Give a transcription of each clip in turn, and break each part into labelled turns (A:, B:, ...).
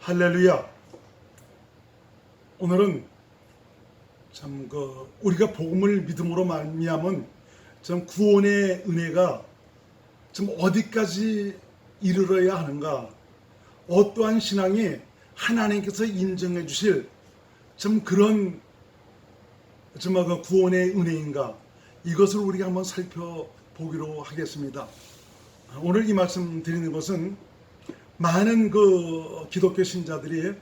A: 할렐루야. 오늘은 참 우리가 복음을 믿음으로 말미암은 참 구원의 은혜가 좀 어디까지 이르러야 하는가, 어떠한 신앙이 하나님께서 인정해 주실 참 그런 구원의 은혜인가, 이것을 우리가 한번 살펴보기로 하겠습니다. 오늘 이 말씀 드리는 것은 많은 기독교 신자들이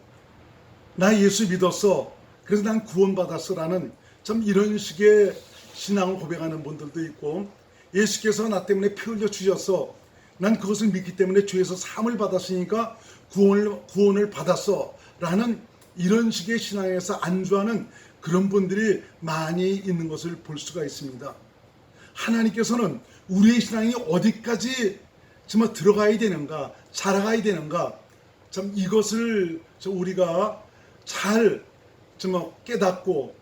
A: 나 예수 믿었어, 그래서 난 구원받았어라는 참 이런 식의 신앙을 고백하는 분들도 있고, 예수께서 나 때문에 피 흘려 주셨어, 난 그것을 믿기 때문에 죄에서 사함을 받았으니까 구원을 받았어 라는 이런 식의 신앙에서 안주하는 그런 분들이 많이 있는 것을 볼 수가 있습니다. 하나님께서는 우리의 신앙이 어디까지 정말 들어가야 되는가, 자라가야 되는가, 참 이것을 우리가 잘 깨닫고,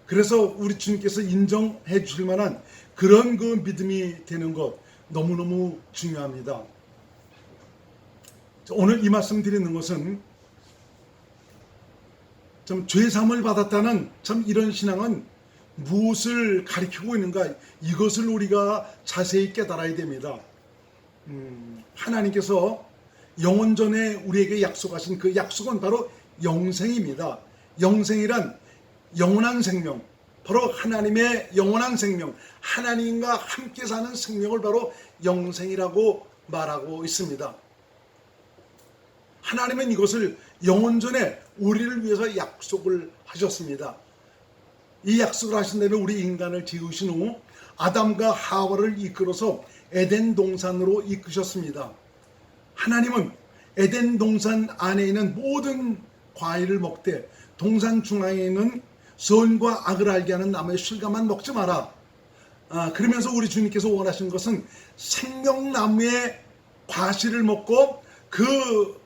A: 그래서 우리 주님께서 인정해 주실 만한 그런 믿음이 되는 것 너무너무 중요합니다. 오늘 이 말씀 드리는 것은 참 죄사함을 받았다는 참 이런 신앙은 무엇을 가리키고 있는가, 이것을 우리가 자세히 깨달아야 됩니다. 하나님께서 영원전에 우리에게 약속하신 그 약속은 바로 영생입니다. 영생이란 영원한 생명, 바로 하나님의 영원한 생명, 하나님과 함께 사는 생명을 바로 영생이라고 말하고 있습니다. 하나님은 이것을 영원전에 우리를 위해서 약속을 하셨습니다. 이 약속을 하신 다음에 우리 인간을 지으신 후 아담과 하와를 이끌어서 에덴 동산으로 이끄셨습니다. 하나님은 에덴 동산 안에 있는 모든 과일을 먹되 동산 중앙에 있는 선과 악을 알게 하는 나무의 실과만 먹지 마라. 그러면서 우리 주님께서 원하신 것은 생명나무의 과실을 먹고 그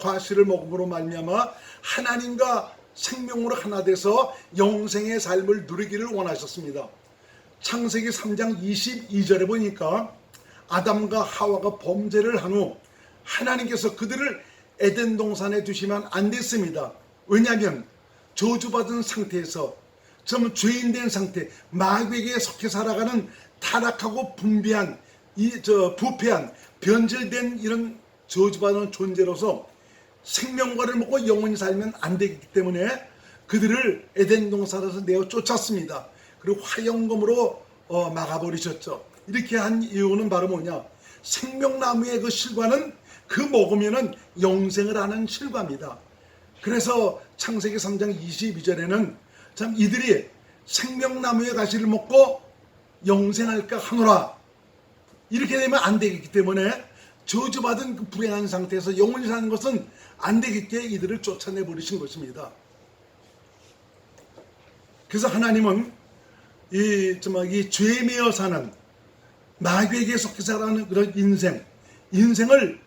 A: 과실을 먹음으로 말미암아 하나님과 생명으로 하나 돼서 영생의 삶을 누리기를 원하셨습니다. 창세기 3장 22절에 보니까 아담과 하와가 범죄를 한 후 하나님께서 그들을 에덴 동산에 두시면 안 됐습니다. 왜냐하면 저주받은 상태에서 죄인된 상태, 마귀에게 속해 살아가는 타락하고 부패한 변질된 이런 저주받은 존재로서 생명과를 먹고 영원히 살면 안 되기 때문에 그들을 에덴 동산에서 내어 쫓았습니다. 그리고 화영검으로 막아버리셨죠. 이렇게 한 이유는 바로 뭐냐, 생명나무의 그 실과는 그 먹으면은 영생을 하는 실과입니다. 그래서 창세기 3장 22절에는 참 이들이 생명나무의 가시를 먹고 영생할까 하노라, 이렇게 되면 안 되기 때문에 저주받은 그 불행한 상태에서 영원히 사는 것은 안 되겠게 이들을 쫓아내 버리신 것입니다. 그래서 하나님은 이 죄에 매여 사는 마귀에게 속해 살아가는 그런 인생을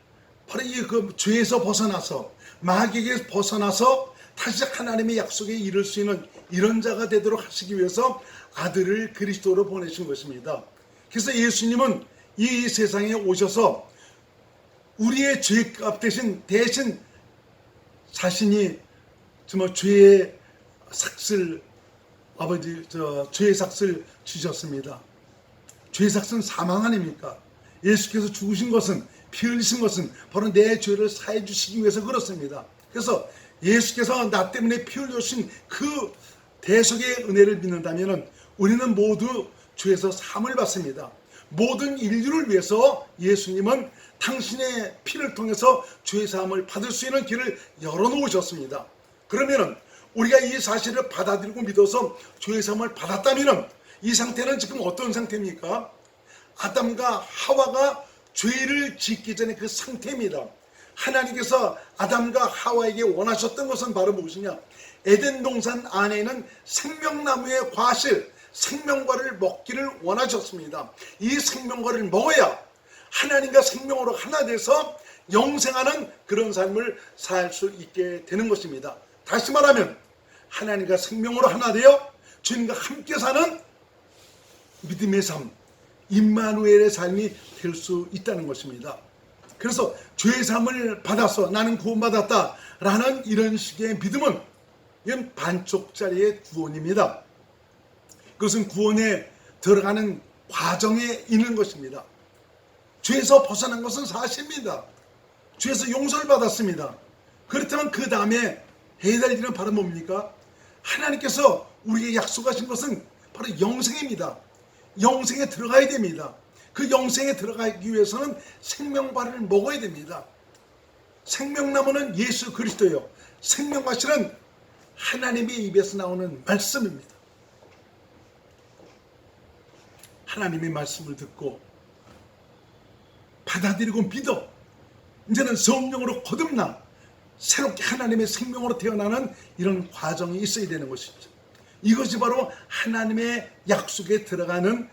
A: 바로 그 죄에서 벗어나서 마귀에게 벗어나서 다시 하나님의 약속에 이를 수 있는 이런 자가 되도록 하시기 위해서 아들을 그리스도로 보내신 것입니다. 그래서 예수님은 이 세상에 오셔서 우리의 죄값 대신 자신이 죄의 삭슬, 죄의 삭슬 지셨습니다. 죄의 삭슬은 사망 아닙니까? 예수께서 죽으신 것은, 피 흘리신 것은 바로 내 죄를 사해 주시기 위해서 그렇습니다. 그래서 예수께서 나 때문에 피 흘려주신 그 대속의 은혜를 믿는다면 우리는 모두 죄에서 사함을 받습니다. 모든 인류를 위해서 예수님은 당신의 피를 통해서 죄 사함을 받을 수 있는 길을 열어놓으셨습니다. 그러면 우리가 이 사실을 받아들이고 믿어서 죄 사함을 받았다면 이 상태는 지금 어떤 상태입니까? 아담과 하와가 죄를 짓기 전에 그 상태입니다. 하나님께서 아담과 하와에게 원하셨던 것은 바로 무엇이냐, 에덴 동산 안에 있는 생명나무의 과실, 생명과를 먹기를 원하셨습니다. 이 생명과를 먹어야 하나님과 생명으로 하나 돼서 영생하는 그런 삶을 살 수 있게 되는 것입니다. 다시 말하면 하나님과 생명으로 하나 되어 주님과 함께 사는 믿음의 삶, 임마누엘의 삶이 될 수 있다는 것입니다. 그래서 죄 사함을 받았어, 나는 구원받았다 라는 이런 식의 믿음은 이건 반쪽짜리의 구원입니다. 그것은 구원에 들어가는 과정에 있는 것입니다. 죄에서 벗어난 것은 사실입니다. 죄에서 용서를 받았습니다. 그렇다면 그 다음에 해야 될 일은 바로 뭡니까? 하나님께서 우리에게 약속하신 것은 바로 영생입니다. 영생에 들어가야 됩니다. 그 영생에 들어가기 위해서는 생명과를 먹어야 됩니다. 생명나무는 예수 그리스도요, 생명과실은 하나님의 입에서 나오는 말씀입니다. 하나님의 말씀을 듣고 받아들이고 믿어 이제는 성령으로 거듭나 새롭게 하나님의 생명으로 태어나는 이런 과정이 있어야 되는 것이죠. 이것이 바로 하나님의 약속에 들어가는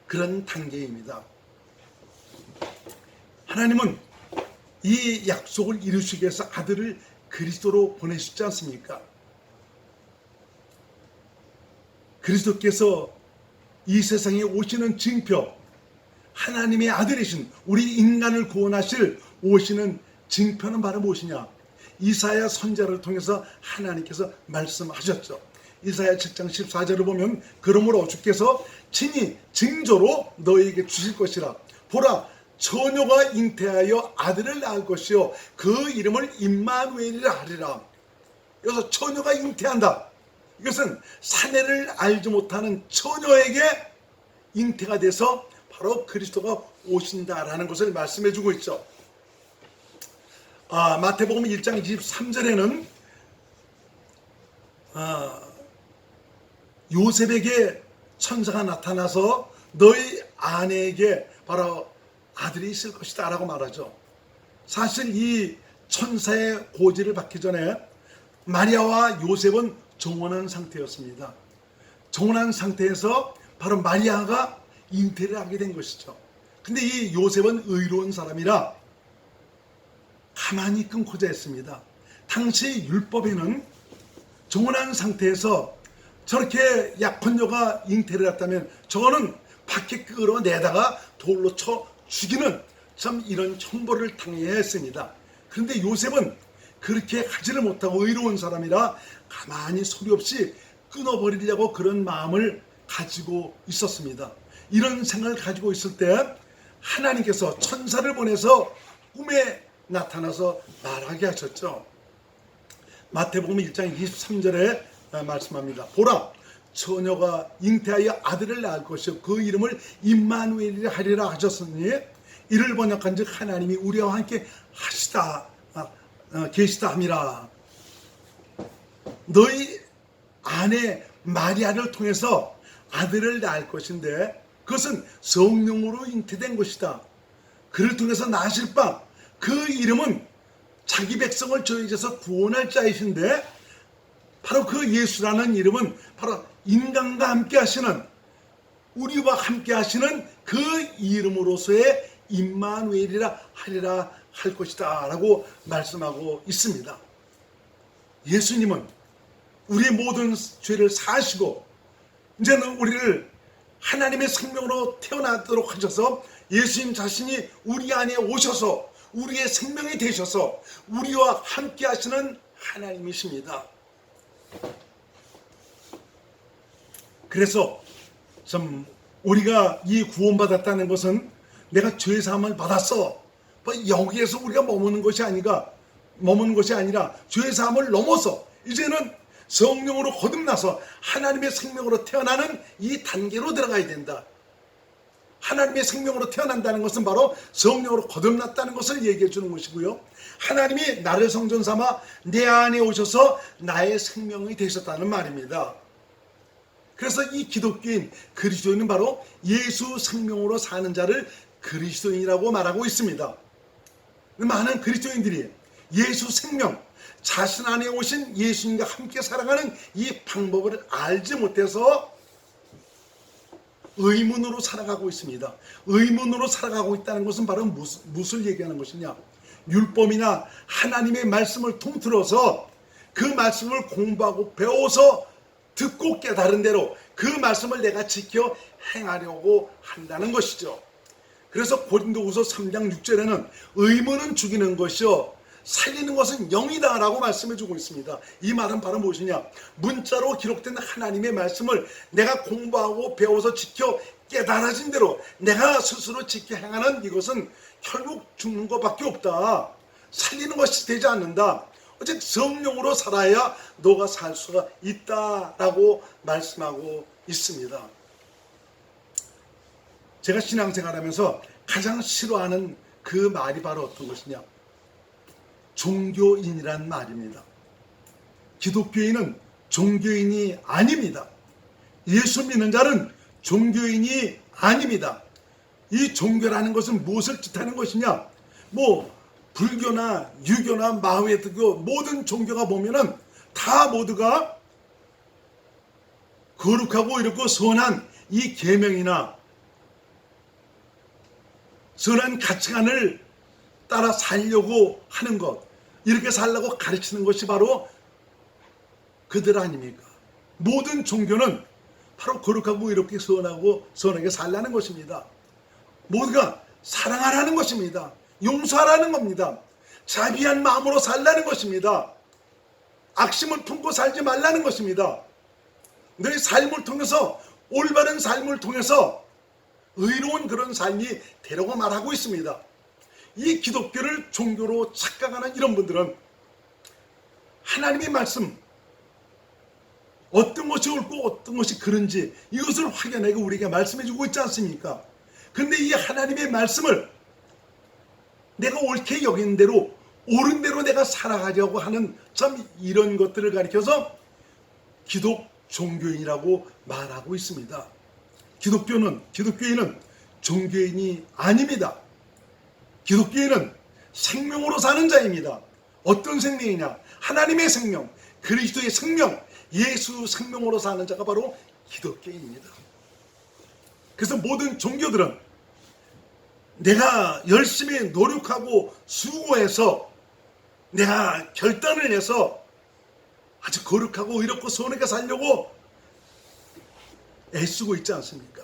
A: 그런 단계입니다. 하나님은 이 약속을 이루시기 위해서 아들을 그리스도로 보내셨지 않습니까? 그리스도께서 이 세상에 오시는 징표, 하나님의 아들이신 우리 인간을 구원하실 오시는 징표는 바로 무엇이냐? 이사야 선지자를 통해서 하나님께서 말씀하셨죠. 이사야 7장 14절을 보면 그러므로 주께서 친히 징조로 너희에게 주실 것이라. 보라, 처녀가 잉태하여 아들을 낳을 것이요 그 이름을 임마누엘이라 하리라. 여기서 처녀가 잉태한다. 이것은 사내를 알지 못하는 처녀에게 잉태가 돼서 바로 그리스도가 오신다라는 것을 말씀해 주고 있죠. 마태복음 1장 23절에는 요셉에게 천사가 나타나서 너희 아내에게 바로 아들이 있을 것이다 라고 말하죠. 사실 이 천사의 고지를 받기 전에 마리아와 요셉은 정혼한 상태였습니다. 정혼한 상태에서 바로 마리아가 잉태를 하게 된 것이죠. 근데 이 요셉은 의로운 사람이라 가만히 끊고자 했습니다. 당시 율법에는 정혼한 상태에서 저렇게 약혼녀가 잉태를 했다면 저거는 밖에 끌어내다가 돌로 쳐 죽이는 참 이런 형벌을 당해야 했습니다. 그런데 요셉은 그렇게 하지를 못하고 의로운 사람이라 가만히 소리 없이 끊어버리려고 그런 마음을 가지고 있었습니다. 이런 생각을 가지고 있을 때 하나님께서 천사를 보내서 꿈에 나타나서 말하게 하셨죠. 마태복음 1장 23절에 말씀합니다. 보라, 처녀가 잉태하여 아들을 낳을 것이요 그 이름을 임마누엘이라 하리라 하셨으니 이를 번역한 즉 하나님이 우리와 함께 계시다 함이라. 너희 아내 마리아를 통해서 아들을 낳을 것인데 그것은 성령으로 잉태된 것이다. 그를 통해서 나실 바 그 이름은 자기 백성을 저희에서 구원할 자이신데 바로 그 예수라는 이름은 바로 인간과 함께 하시는, 우리와 함께 하시는 그 이름으로서의 임마누엘이라 하리라 할 것이다 라고 말씀하고 있습니다. 예수님은 우리의 모든 죄를 사하시고 이제는 우리를 하나님의 생명으로 태어나도록 하셔서 예수님 자신이 우리 안에 오셔서 우리의 생명이 되셔서 우리와 함께 하시는 하나님이십니다. 그래서 참 우리가 이 구원받았다는 것은 내가 죄 사함을 받았어, 여기에서 우리가 머무는 것이 아니라 죄 사함을 넘어서 이제는 성령으로 거듭나서 하나님의 생명으로 태어나는 이 단계로 들어가야 된다. 하나님의 생명으로 태어난다는 것은 바로 성령으로 거듭났다는 것을 얘기해 주는 것이고요. 하나님이 나를 성전 삼아 내 안에 오셔서 나의 생명이 되셨다는 말입니다. 그래서 이 기독교인 그리스도인은 바로 예수 생명으로 사는 자를 그리스도인이라고 말하고 있습니다. 많은 그리스도인들이 예수 생명, 자신 안에 오신 예수님과 함께 살아가는 이 방법을 알지 못해서 의문으로 살아가고 있습니다. 의문으로 살아가고 있다는 것은 바로 무엇을 얘기하는 것이냐? 율법이나 하나님의 말씀을 통틀어서 그 말씀을 공부하고 배워서 듣고 깨달은 대로 그 말씀을 내가 지켜 행하려고 한다는 것이죠. 그래서 고린도후서 3장 6절에는 의무는 죽이는 것이요 살리는 것은 영이다 라고 말씀해 주고 있습니다. 이 말은 바로 무엇이냐, 문자로 기록된 하나님의 말씀을 내가 공부하고 배워서 지켜 깨달아진 대로 내가 스스로 지켜 행하는 이것은 결국 죽는 것밖에 없다. 살리는 것이 되지 않는다. 어쨌든 성령으로 살아야 너가 살 수가 있다라고 말씀하고 있습니다. 제가 신앙생활하면서 가장 싫어하는 그 말이 바로 어떤 것이냐, 종교인이란 말입니다. 기독교인은 종교인이 아닙니다. 예수 믿는 자는 종교인이 아닙니다. 이 종교라는 것은 무엇을 뜻하는 것이냐, 불교나 유교나 마하웨드교 모든 종교가 보면은 다 모두가 거룩하고 이렇고 선한 이 계명이나 선한 가치관을 따라 살려고 하는 것, 이렇게 살라고 가르치는 것이 바로 그들 아닙니까? 모든 종교는 바로 거룩하고 이렇게 선하고 선하게 살라는 것입니다. 모두가 사랑하라는 것입니다. 용서하라는 겁니다. 자비한 마음으로 살라는 것입니다. 악심을 품고 살지 말라는 것입니다. 너희 삶을 통해서, 올바른 삶을 통해서 의로운 그런 삶이 되라고 말하고 있습니다. 이 기독교를 종교로 착각하는 이런 분들은 하나님의 말씀, 어떤 것이 옳고 어떤 것이 그른지 이것을 확연하게 우리에게 말씀해 주고 있지 않습니까? 그런데 이 하나님의 말씀을 내가 옳게 여긴 대로, 옳은 대로 내가 살아가려고 하는 참 이런 것들을 가리켜서 기독 종교인이라고 말하고 있습니다. 기독교인은 종교인이 아닙니다. 기독교인은 생명으로 사는 자입니다. 어떤 생명이냐? 하나님의 생명, 그리스도의 생명, 예수 생명으로 사는 자가 바로 기독교인입니다. 그래서 모든 종교들은 내가 열심히 노력하고 수고해서 내가 결단을 해서 아주 거룩하고 의롭고 선하게 살려고 애쓰고 있지 않습니까?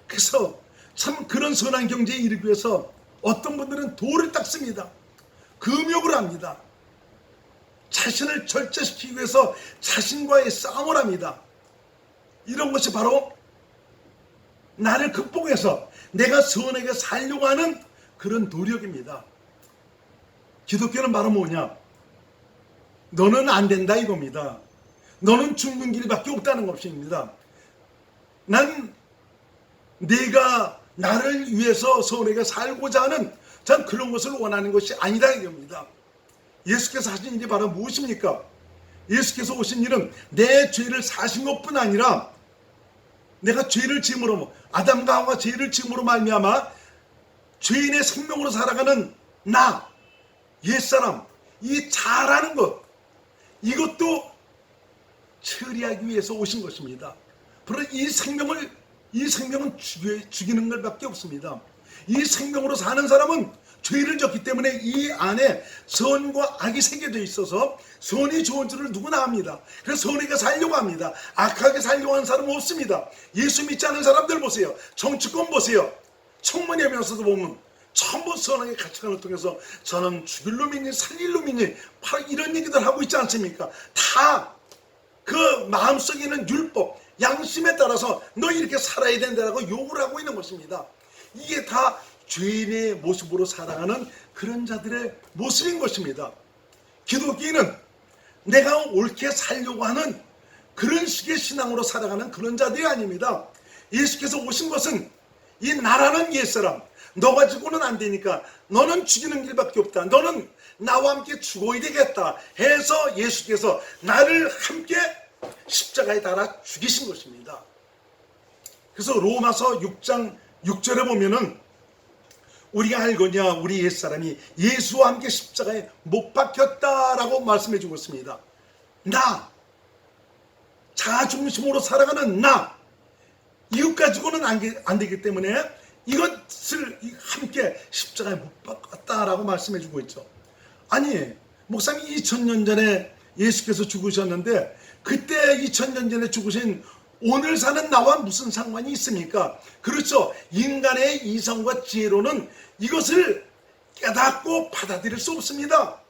A: 그래서 참 그런 선한 경제에 이르기 위해서 어떤 분들은 돌을 닦습니다. 금욕을 합니다. 자신을 절제시키기 위해서 자신과의 싸움을 합니다. 이런 것이 바로 나를 극복해서 내가 선하게 살려고 하는 그런 노력입니다. 기독교는 바로 뭐냐? 너는 안 된다 이겁니다. 너는 죽는 길밖에 없다는 것입니다. 난 네가 나를 위해서 선하게 살고자 하는 전 그런 것을 원하는 것이 아니다 이겁니다. 예수께서 하신 일이 바로 무엇입니까? 예수께서 오신 일은 내 죄를 사신 것뿐 아니라 내가 죄를 지음으로, 아담과 하와가 죄를 지음으로 말미암아 죄인의 생명으로 살아가는 나, 옛사람, 이 잘하는 것, 이것도 처리하기 위해서 오신 것입니다. 바로 이 생명은 죽이는 것밖에 없습니다. 이 생명으로 사는 사람은 죄를 졌기 때문에 이 안에 선과 악이 새겨져 있어서 선이 좋은 줄을 누구나 압니다. 그래서 선하게 살려고 합니다. 악하게 살려고 하는 사람은 없습니다. 예수 믿지 않는 사람들 보세요. 정치권 보세요. 청문회 면서도 보면 전부 선하게 가치관을 통해서 저는 죽일 놈이니 살릴 놈이니 바로 이런 얘기들 하고 있지 않습니까? 다 그 마음속에 있는 율법, 양심에 따라서 너 이렇게 살아야 된다라고 욕을 하고 있는 것입니다. 이게 다 죄인의 모습으로 살아가는 그런 자들의 모습인 것입니다. 기독교인은 내가 옳게 살려고 하는 그런 식의 신앙으로 살아가는 그런 자들이 아닙니다. 예수께서 오신 것은 이 나라는 옛사람, 너 가지고는 안 되니까 너는 죽이는 길밖에 없다, 너는 나와 함께 죽어야 되겠다 해서 예수께서 나를 함께 십자가에 달아 죽이신 것입니다. 그래서 로마서 6장 6절에 보면은 우리가 알거냐 우리 옛사람이 예수와 함께 십자가에 못 박혔다라고 말씀해 주고 있습니다. 나, 자중심으로 살아가는 나, 이것 가지고는 안 되기 때문에 이것을 함께 십자가에 못 박았다라고 말씀해 주고 있죠. 아니, 목사님 2000년 전에 예수께서 죽으셨는데 그때 2000년 전에 죽으신 오늘 사는 나와 무슨 상관이 있습니까? 그렇죠. 인간의 이성과 지혜로는 이것을 깨닫고 받아들일 수 없습니다.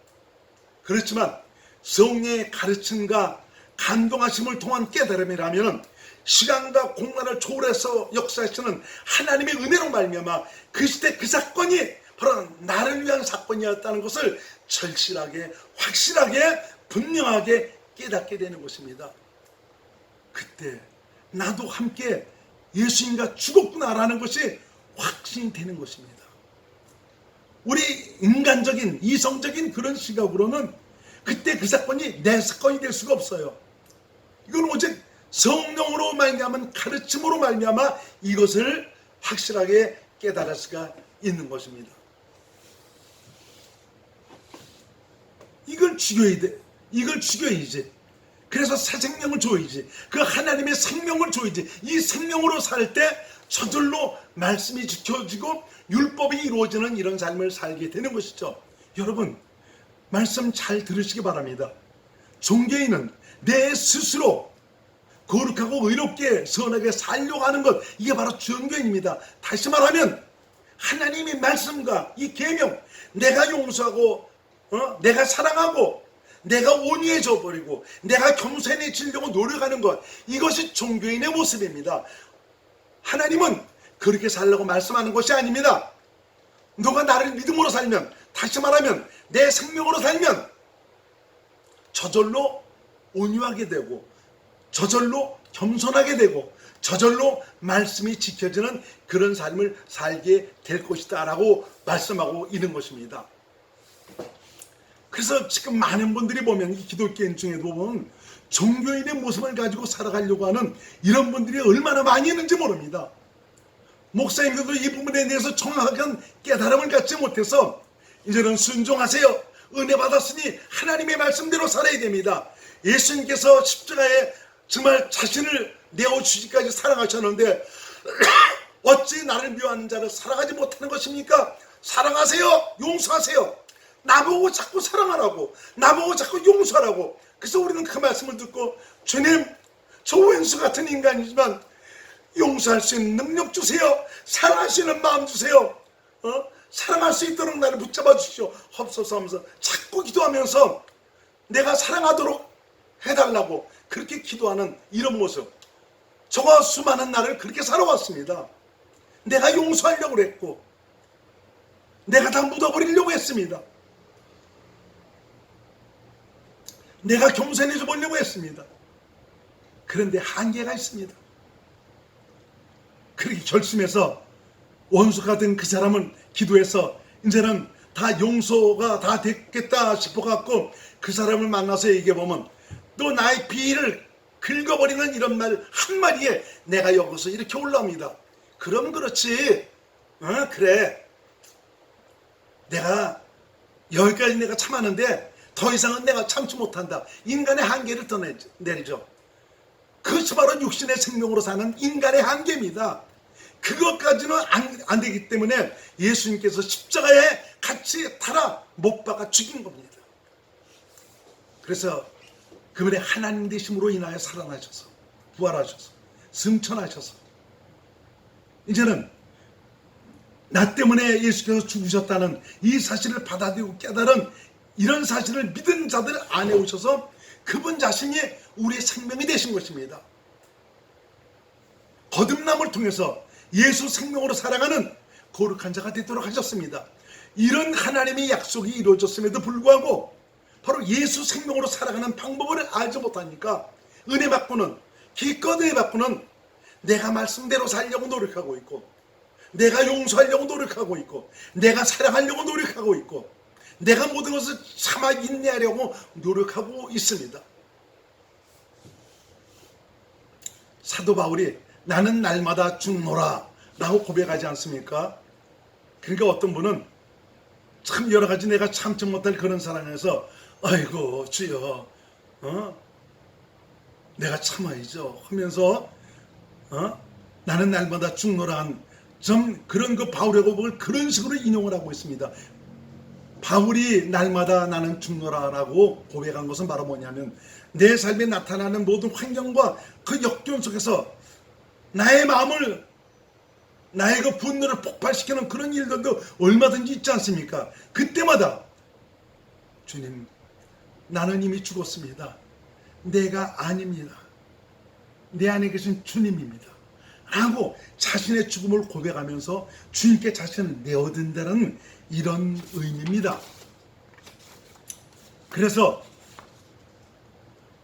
A: 그렇지만 성령의 가르침과 감동하심을 통한 깨달음이라면 시간과 공간을 초월해서 역사하시는 하나님의 은혜로 말미암아 그 시대 그 사건이 바로 나를 위한 사건이었다는 것을 절실하게, 확실하게, 분명하게 깨닫게 되는 것입니다. 그때 나도 함께 예수님과 죽었구나라는 것이 확신이 되는 것입니다. 우리 인간적인, 이성적인 그런 시각으로는 그때 그 사건이 내 사건이 될 수가 없어요. 이건 오직 성령으로 말미암은 가르침으로 말미암아 이것을 확실하게 깨달을 수가 있는 것입니다. 이걸 죽여야 돼. 이걸 죽여야지. 그래서 새 생명을 줘야지. 그 하나님의 생명을 줘야지. 이 생명으로 살 때 저절로 말씀이 지켜지고 율법이 이루어지는 이런 삶을 살게 되는 것이죠. 여러분, 말씀 잘 들으시기 바랍니다. 종교인은 내 스스로 거룩하고 의롭게 선하게 살려고 하는 것, 이게 바로 종교인입니다. 다시 말하면 하나님의 말씀과 이 계명, 내가 용서하고 내가 사랑하고 내가 온유해져 버리고 내가 겸손해지려고 노력하는 것, 이것이 종교인의 모습입니다. 하나님은 그렇게 살라고 말씀하는 것이 아닙니다. 너가 나를 믿음으로 살면, 다시 말하면 내 생명으로 살면 저절로 온유하게 되고 저절로 겸손하게 되고 저절로 말씀이 지켜지는 그런 삶을 살게 될 것이다 라고 말씀하고 있는 것입니다. 그래서 지금 많은 분들이 보면 이 기독교인 중에도 보면 종교인의 모습을 가지고 살아가려고 하는 이런 분들이 얼마나 많이 있는지 모릅니다. 목사님들도 이 부분에 대해서 정확한 깨달음을 갖지 못해서 이제는 순종하세요. 은혜 받았으니 하나님의 말씀대로 살아야 됩니다. 예수님께서 십자가에 정말 자신을 내어주기까지 사랑하셨는데 어찌 나를 미워하는 자를 사랑하지 못하는 것입니까? 사랑하세요. 용서하세요. 나보고 자꾸 사랑하라고, 나보고 자꾸 용서하라고. 그래서 우리는 그 말씀을 듣고, 주님, 저 왼수 같은 인간이지만 용서할 수 있는 능력 주세요. 사랑하시는 마음 주세요. 사랑할 수 있도록 나를 붙잡아 주시오. 옵소서 하면서 자꾸 기도하면서 내가 사랑하도록 해달라고 그렇게 기도하는 이런 모습, 저가 수많은 날을 그렇게 살아왔습니다. 내가 용서하려고 했고 내가 다 묻어버리려고 했습니다. 내가 겸손해져 보려고 했습니다. 그런데 한계가 있습니다. 그렇게 결심해서 원수가 된 그 사람은 기도해서 이제는 다 용서가 다 됐겠다 싶어갖고 그 사람을 만나서 얘기해보면 또 나의 비위를 긁어버리는 이런 말 한마디에 내가 여기서 이렇게 올라옵니다. 그럼 그렇지. 그래. 내가 여기까지 내가 참았는데 더 이상은 내가 참지 못한다. 인간의 한계를 떠내리죠. 그것이 바로 육신의 생명으로 사는 인간의 한계입니다. 그것까지는 안 되기 때문에 예수님께서 십자가에 같이 달아 못 박아 죽인 겁니다. 그래서 그분의 하나님 되심으로 인하여 살아나셔서 부활하셔서 승천하셔서 이제는 나 때문에 예수께서 죽으셨다는 이 사실을 받아들이고 깨달은 이런 사실을 믿은 자들 안에 오셔서 그분 자신이 우리의 생명이 되신 것입니다. 거듭남을 통해서 예수 생명으로 살아가는 거룩한 자가 되도록 하셨습니다. 이런 하나님의 약속이 이루어졌음에도 불구하고 바로 예수 생명으로 살아가는 방법을 알지 못하니까 은혜 받고는, 기껏 은혜 받고는 내가 말씀대로 살려고 노력하고 있고 내가 용서하려고 노력하고 있고 내가 사랑하려고 노력하고 있고 내가 모든 것을 참아 인내하려고 노력하고 있습니다. 사도 바울이 나는 날마다 죽노라 라고 고백하지 않습니까? 그러니까 어떤 분은 참 여러 가지 내가 참지 못할 그런 상황에서 아이고 주여 내가 참아야죠 하면서 나는 날마다 죽노라 한 좀 그런 그 바울의 고백을 그런 식으로 인용을 하고 있습니다. 바울이 날마다 나는 죽노라라고 고백한 것은 바로 뭐냐면, 내 삶에 나타나는 모든 환경과 그 역경 속에서 나의 마음을, 나의 그 분노를 폭발시키는 그런 일들도 얼마든지 있지 않습니까? 그때마다 주님, 나는 이미 죽었습니다. 내가 아닙니다. 내 안에 계신 주님입니다. 라고 자신의 죽음을 고백하면서 주님께 자신을 내어든다는 이런 의미입니다. 그래서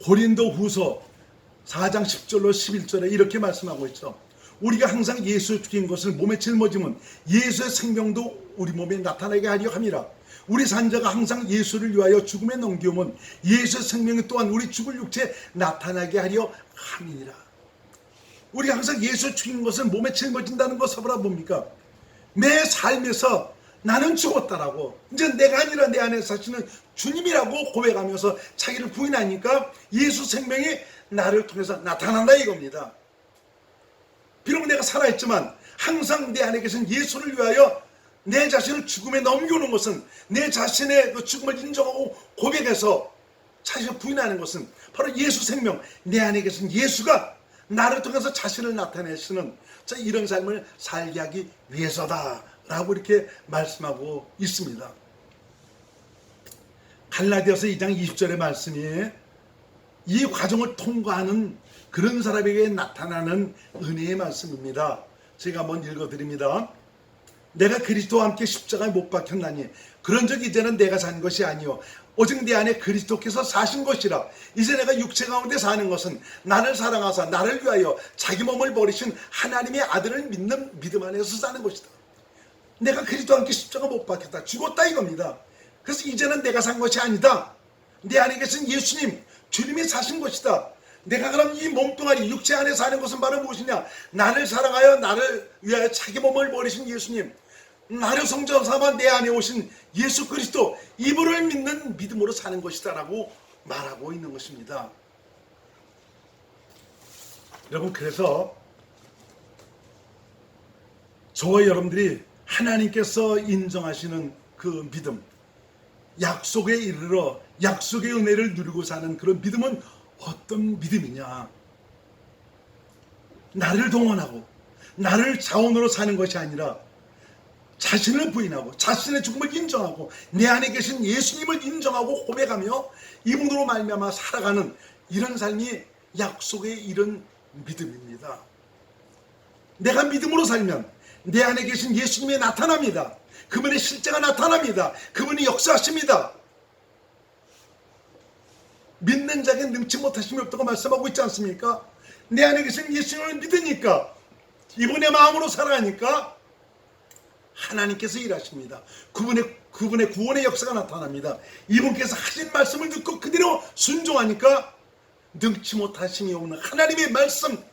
A: 고린도 후서 4장 10절로 11절에 이렇게 말씀하고 있죠. 우리가 항상 예수를 죽인 것을 몸에 짊어지면 예수의 생명도 우리 몸에 나타나게 하려 함이라. 우리 산자가 항상 예수를 위하여 죽음에 넘기오면 예수의 생명이 또한 우리 죽을 육체에 나타나게 하려 함이니라. 우리가 항상 예수를 죽인 것을 몸에 짊어진다는 것을 뭡니까? 내 삶에서 나는 죽었다라고, 이제 내가 아니라 내 안에 사시는 주님이라고 고백하면서 자기를 부인하니까 예수 생명이 나를 통해서 나타난다 이겁니다. 비록 내가 살아있지만 항상 내 안에 계신 예수를 위하여 내 자신을 죽음에 넘겨오는 것은, 내 자신의 그 죽음을 인정하고 고백해서 자신을 부인하는 것은 바로 예수 생명, 내 안에 계신 예수가 나를 통해서 자신을 나타내시는 이런 삶을 살게 하기 위해서다라고 이렇게 말씀하고 있습니다. 갈라디아서 2장 20절의 말씀이 이 과정을 통과하는 그런 사람에게 나타나는 은혜의 말씀입니다. 제가 한번 읽어드립니다. 내가 그리스도와 함께 십자가에 못 박혔나니 그런즉 이제는 내가 산 것이 아니요 오직 내 안에 그리스도께서 사신 것이라. 이제 내가 육체 가운데 사는 것은 나를 사랑하사 나를 위하여 자기 몸을 버리신 하나님의 아들을 믿는 믿음 안에서 사는 것이다. 내가 그리스도와 함께 십자가 못 박혔다, 죽었다 이겁니다. 그래서 이제는 내가 산 것이 아니다. 내 안에 계신 예수님, 주님이 사신 것이다. 내가 그럼 이 몸뚱아리 육체 안에 사는 것은 바로 무엇이냐? 나를 사랑하여 나를 위하여 자기 몸을 버리신 예수님, 나를 성전 삼아 내 안에 오신 예수 그리스도, 이분을 믿는 믿음으로 사는 것이다 라고 말하고 있는 것입니다. 여러분, 그래서 저와 여러분들이 하나님께서 인정하시는 그 믿음, 약속에 이르러 약속의 은혜를 누리고 사는 그런 믿음은 어떤 믿음이냐? 나를 동원하고 나를 자원으로 사는 것이 아니라 자신을 부인하고 자신의 죽음을 인정하고 내 안에 계신 예수님을 인정하고 고백하며 이분으로 말미암아 살아가는 이런 삶이 약속의 이런 믿음입니다. 내가 믿음으로 살면 내 안에 계신 예수님이 나타납니다. 그분의 실제가 나타납니다. 그분이 역사하십니다. 믿는 자에게 능치 못하심이 없다고 말씀하고 있지 않습니까? 내 안에 계신 예수님을 믿으니까, 이분의 마음으로 살아가니까 하나님께서 일하십니다. 그분의 구원의 역사가 나타납니다. 이분께서 하신 말씀을 듣고 그대로 순종하니까 능치 못하심이 없는 하나님의 말씀,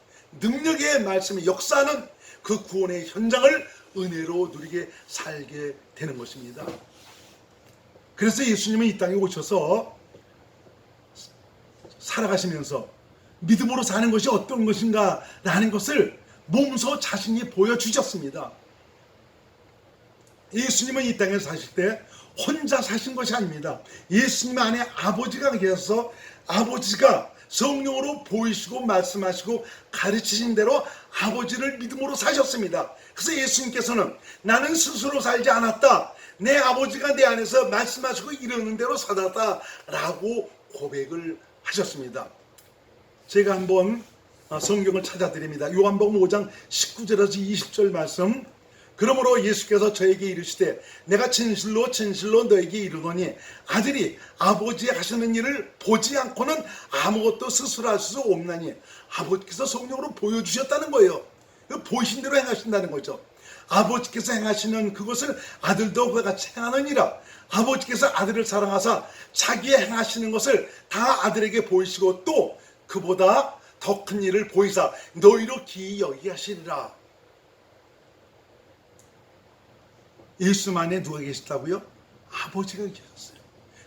A: 능력의 말씀이 역사하는 그 구원의 현장을 은혜로 누리게 살게 되는 것입니다. 그래서 예수님은 이 땅에 오셔서 살아가시면서 믿음으로 사는 것이 어떤 것인가 라는 것을 몸소 자신이 보여주셨습니다. 예수님은 이 땅에 사실 때 혼자 사신 것이 아닙니다. 예수님 안에 아버지가 계셔서 아버지가 성령으로 보이시고 말씀하시고 가르치신 대로 아버지를 믿음으로 사셨습니다. 그래서 예수님께서는 나는 스스로 살지 않았다, 내 아버지가 내 안에서 말씀하시고 이르는 대로 살았다 라고 고백을 하셨습니다. 제가 한번 성경을 찾아드립니다. 요한복음 5장 19절에서 20절 말씀. 그러므로 예수께서 저에게 이르시되 내가 진실로 진실로 너에게 이르노니 아들이 아버지 하시는 일을 보지 않고는 아무것도 스스로 할 수 없나니. 아버지께서 성령으로 보여주셨다는 거예요. 보이신 대로 행하신다는 거죠. 아버지께서 행하시는 그것을 아들도 그와 같이 행하느니라. 아버지께서 아들을 사랑하사 자기의 행하시는 것을 다 아들에게 보이시고 또 그보다 더 큰 일을 보이사 너희로 기이 여기게 하시리라. 예수 안에 누가 계시다고요? 아버지가 계셨어요.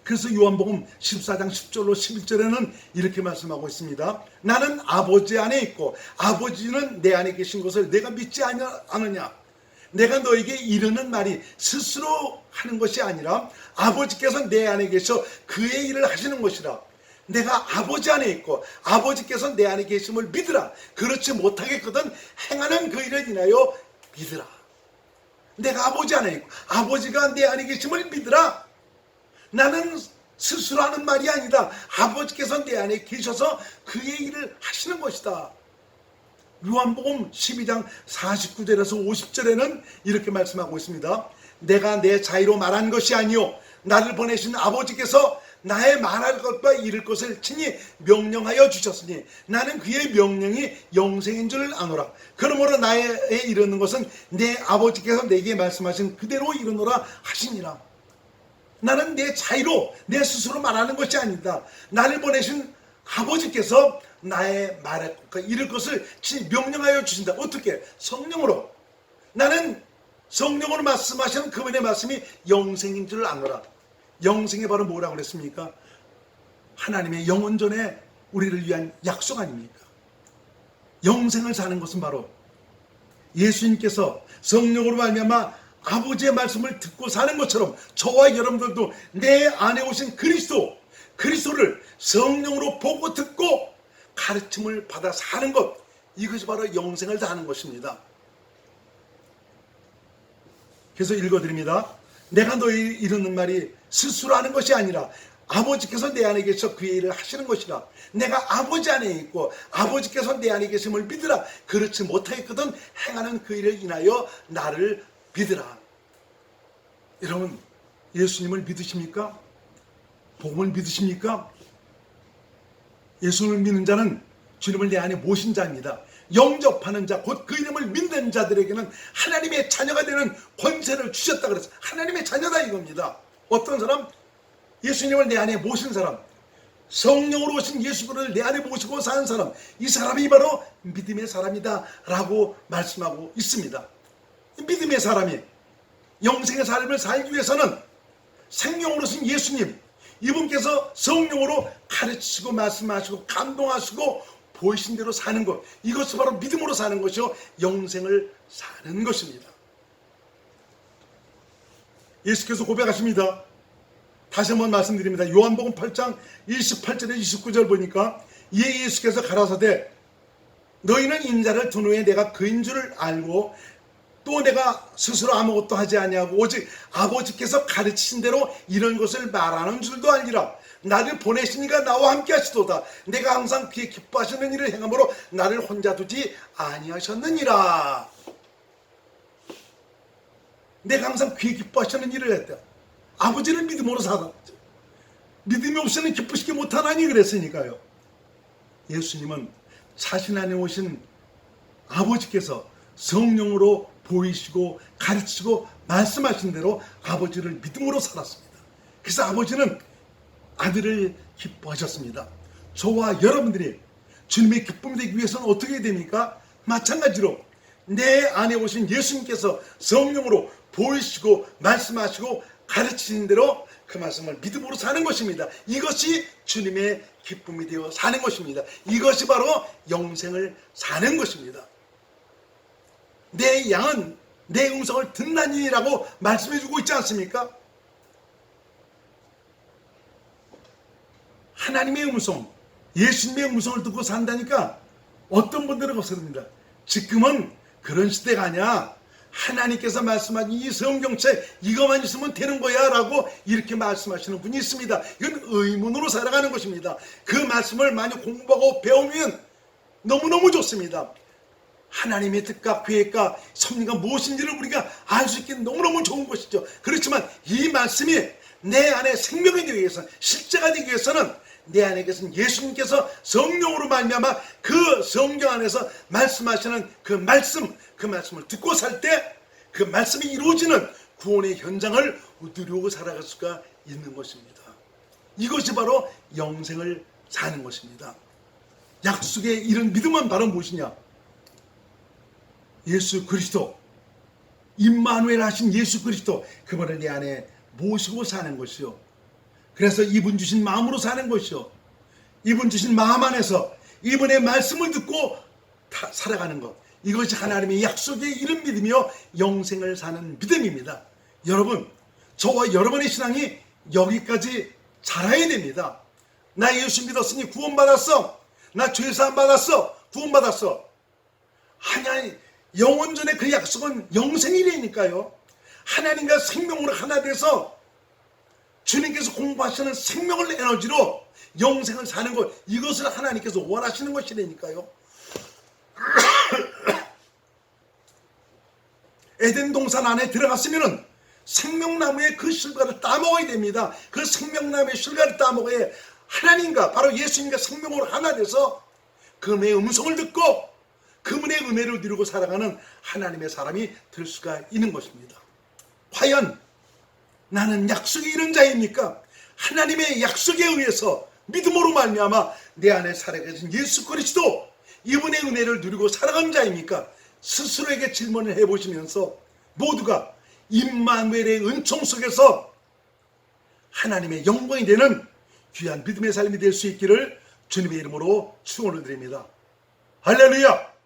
A: 그래서 요한복음 14장 10절로 11절에는 이렇게 말씀하고 있습니다. 나는 아버지 안에 있고 아버지는 내 안에 계신 것을 내가 믿지 않느냐. 내가 너에게 이르는 말이 스스로 하는 것이 아니라 아버지께서 내 안에 계셔 그의 일을 하시는 것이라. 내가 아버지 안에 있고 아버지께서 내 안에 계심을 믿으라. 그렇지 못하겠거든 행하는 그 일을 인하여 믿으라. 내가 아버지 안에 있고 아버지가 내 안에 계심을 믿으라. 나는 스스로 하는 말이 아니다. 아버지께서 내 안에 계셔서 그의 일을 하시는 것이다. 요한복음 12장 49절에서 50절에는 이렇게 말씀하고 있습니다. 내가 내 자의로 말한 것이 아니요 나를 보내신 아버지께서 나의 말할 것과 이를 것을 친히 명령하여 주셨으니 나는 그의 명령이 영생인 줄 아노라. 그러므로 나의 이르는 것은 내 아버지께서 내게 말씀하신 그대로 이르노라 하시니라. 나는 내 자의로 내 스스로 말하는 것이 아니다. 나를 보내신 아버지께서 나의 말할 것과 이를 것을 친히 명령하여 주신다. 어떻게? 성령으로. 나는 성령으로 말씀하시는 그분의 말씀이 영생인 줄 아노라. 영생이 바로 뭐라고 그랬습니까? 하나님의 영원전에 우리를 위한 약속 아닙니까? 영생을 사는 것은 바로 예수님께서 성령으로 말미암아 아버지의 말씀을 듣고 사는 것처럼 저와 여러분들도 내 안에 오신 그리스도를 성령으로 보고 듣고 가르침을 받아 사는 것, 이것이 바로 영생을 사는 것입니다. 그래서 읽어드립니다. 내가 너희 이르는 말이 스스로 하는 것이 아니라 아버지께서 내 안에 계셔 그의 일을 하시는 것이라. 내가 아버지 안에 있고 아버지께서 내 안에 계심을 믿으라. 그렇지 못하겠거든 행하는 그 일을 인하여 나를 믿으라. 여러분, 예수님을 믿으십니까? 복음을 믿으십니까? 예수를 믿는 자는 주님을 내 안에 모신 자입니다. 영접하는 자, 곧 그 이름을 믿는 자들에게는 하나님의 자녀가 되는 권세를 주셨다 그래서 하나님의 자녀다 이겁니다. 어떤 사람? 예수님을 내 안에 모신 사람, 성령으로 오신 예수를 내 안에 모시고 사는 사람, 이 사람이 바로 믿음의 사람이다 라고 말씀하고 있습니다. 믿음의 사람이 영생의 삶을 살기 위해서는 생명으로 오신 예수님, 이분께서 성령으로 가르치시고 말씀하시고 감동하시고 보이신 대로 사는 것, 이것이 바로 믿음으로 사는 것이요 영생을 사는 것입니다. 예수께서 고백하십니다. 다시 한번 말씀드립니다. 요한복음 8장 28절에 29절 보니까 이에 예수께서 가라사대 너희는 인자를 둔 후에 내가 그인 줄을 알고 또 내가 스스로 아무것도 하지 아니하고 오직 아버지께서 가르치신 대로 이런 것을 말하는 줄도 알리라. 나를 보내시니가 나와 함께 하시도다. 내가 항상 그의 기뻐하시는 일을 행함으로 나를 혼자 두지 아니하셨느니라. 내가 항상 그의 기뻐하시는 일을 했다. 아버지를 믿음으로 사다. 믿음이 없이는 기쁘시게 못하나니 그랬으니까요. 예수님은 자신 안에 오신 아버지께서 성령으로 보이시고 가르치고 말씀하신 대로 아버지를 믿음으로 살았습니다. 그래서 아버지는 아들을 기뻐하셨습니다. 저와 여러분들이 주님의 기쁨이 되기 위해서는 어떻게 해야 됩니까? 마찬가지로 내 안에 오신 예수님께서 성령으로 보이시고 말씀하시고 가르치신 대로 그 말씀을 믿음으로 사는 것입니다. 이것이 주님의 기쁨이 되어 사는 것입니다. 이것이 바로 영생을 사는 것입니다. 내 양은 내 음성을 듣나니라고 말씀해주고 있지 않습니까? 하나님의 음성, 예수님의 음성을 듣고 산다니까 어떤 분들은 없습니다. 지금은 그런 시대가 아니야. 하나님께서 말씀한 이 성경책 이것만 있으면 되는 거야 라고 이렇게 말씀하시는 분이 있습니다. 이건 의문으로 살아가는 것입니다. 그 말씀을 많이 공부하고 배우면 너무너무 좋습니다. 하나님의 뜻과 계획과 섭리가 무엇인지를 우리가 알 수 있게 너무너무 좋은 것이죠. 그렇지만 이 말씀이 내 안에 생명이 되기 위해서, 실제가 되기 위해서는 내 안에 계신 예수님께서 성령으로 말미암아 그 성경 안에서 말씀하시는 그 말씀을 듣고 살 때 그 말씀이 이루어지는 구원의 현장을 누리고 살아갈 수가 있는 것입니다. 이것이 바로 영생을 사는 것입니다. 약속의 이런 믿음은 바로 무엇이냐? 예수 그리스도, 임마누엘 하신 예수 그리스도, 그분을 내 안에 모시고 사는 것이요. 그래서 이분 주신 마음으로 사는 것이요. 이분 주신 마음 안에서 이분의 말씀을 듣고 살아가는 것. 이것이 하나님의 약속에 이른 믿으며 영생을 사는 믿음입니다. 여러분, 저와 여러분의 신앙이 여기까지 자라야 됩니다. 나 예수 믿었으니 구원받았어. 나 죄사함 받았어. 구원받았어. 하나님, 영원전에 그 약속은 영생이라니까요. 하나님과 생명으로 하나 돼서 주님께서 공부하시는 생명을 에너지로 영생을 사는 것, 이것을 하나님께서 원하시는 것이라니까요. 에덴 동산 안에 들어갔으면 생명나무의 그 실과를 따먹어야 됩니다. 그 생명나무의 실과를 따먹어야 하나님과 바로 예수님과 생명으로 하나 돼서 그분의 음성을 듣고 그분의 은혜를 누리고 살아가는 하나님의 사람이 될 수가 있는 것입니다. 과연 나는 약속에 이른 자입니까? 하나님의 약속에 의해서 믿음으로 말미암아 내 안에 살아계신 예수 그리스도 이분의 은혜를 누리고 살아가는 자입니까? 스스로에게 질문을 해보시면서 모두가 임마누엘의 은총 속에서 하나님의 영광이 되는 귀한 믿음의 삶이 될 수 있기를 주님의 이름으로 축원을 드립니다. 할렐루야!